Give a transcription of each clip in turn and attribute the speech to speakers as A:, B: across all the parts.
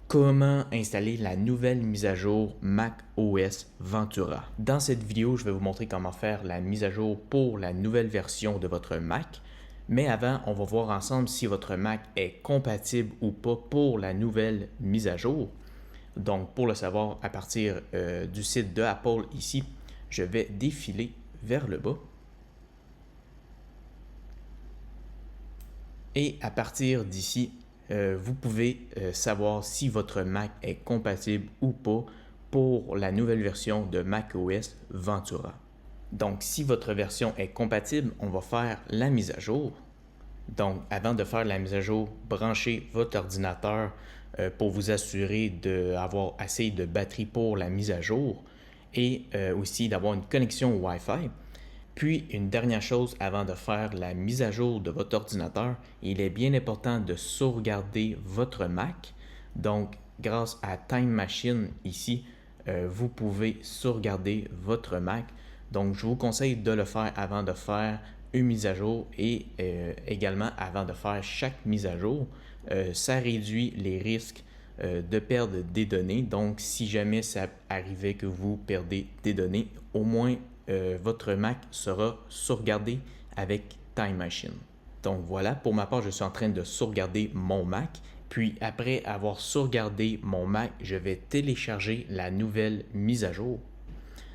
A: Comment installer la nouvelle mise à jour macOS Ventura. Dans cette vidéo, je vais vous montrer comment faire la mise à jour pour la nouvelle version de votre Mac. Mais avant, on va voir ensemble si votre Mac est compatible ou pas pour la nouvelle mise à jour. Donc, pour le savoir, à partir du site de Apple ici, je vais défiler vers le bas. Et à partir d'ici, vous pouvez savoir si votre Mac est compatible ou pas pour la nouvelle version de macOS Ventura. Donc, si votre version est compatible, on va faire la mise à jour. Donc, avant de faire la mise à jour, branchez votre ordinateur pour vous assurer d'avoir assez de batterie pour la mise à jour et aussi d'avoir une connexion Wi-Fi. Puis, une dernière chose avant de faire la mise à jour de votre ordinateur, il est bien important de sauvegarder votre Mac. Donc, grâce à Time Machine ici, vous pouvez sauvegarder votre Mac. Donc, je vous conseille de le faire avant de faire une mise à jour et également avant de faire chaque mise à jour. Ça réduit les risques de perdre des données. Donc, si jamais ça arrivait que vous perdez des données, au moins votre Mac sera sauvegardé avec Time Machine. Donc voilà, pour ma part, je suis en train de sauvegarder mon Mac. Puis après avoir sauvegardé mon Mac, je vais télécharger la nouvelle mise à jour.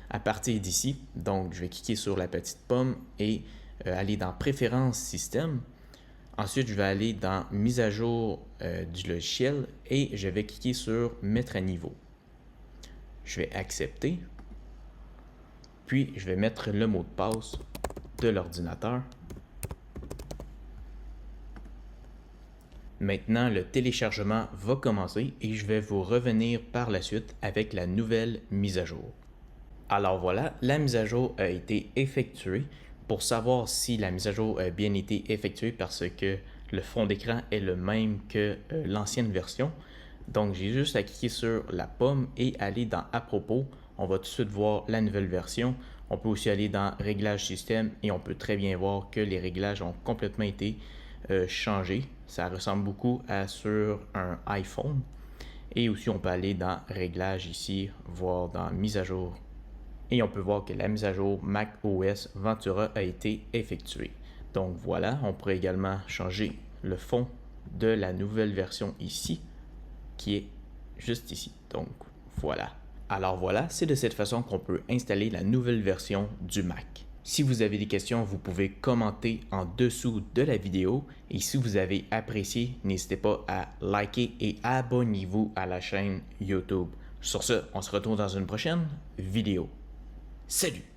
A: À partir d'ici, donc je vais cliquer sur la petite pomme et aller dans Préférences système. Ensuite, je vais aller dans Mise à jour du logiciel et je vais cliquer sur Mettre à niveau. Je vais accepter. Puis, je vais mettre le mot de passe de l'ordinateur. Maintenant, le téléchargement va commencer et je vais vous revenir par la suite avec la nouvelle mise à jour. Alors voilà, la mise à jour a été effectuée. Pour savoir si la mise à jour a bien été effectuée parce que le fond d'écran est le même que l'ancienne version. Donc, j'ai juste à cliquer sur la pomme et aller dans À propos. On va tout de suite voir la nouvelle version. On peut aussi aller dans Réglages système et on peut très bien voir que les réglages ont complètement été changés. Ça ressemble beaucoup à sur un iPhone. Et aussi, on peut aller dans Réglages ici, voir dans Mise à jour. Et on peut voir que la mise à jour macOS Ventura a été effectuée. Donc voilà, on pourrait également changer le fond de la nouvelle version ici, qui est juste ici. Donc voilà. Alors voilà, c'est de cette façon qu'on peut installer la nouvelle version du Mac. Si vous avez des questions, vous pouvez commenter en dessous de la vidéo. Et si vous avez apprécié, n'hésitez pas à liker et abonnez-vous à la chaîne YouTube. Sur ce, on se retrouve dans une prochaine vidéo. Salut!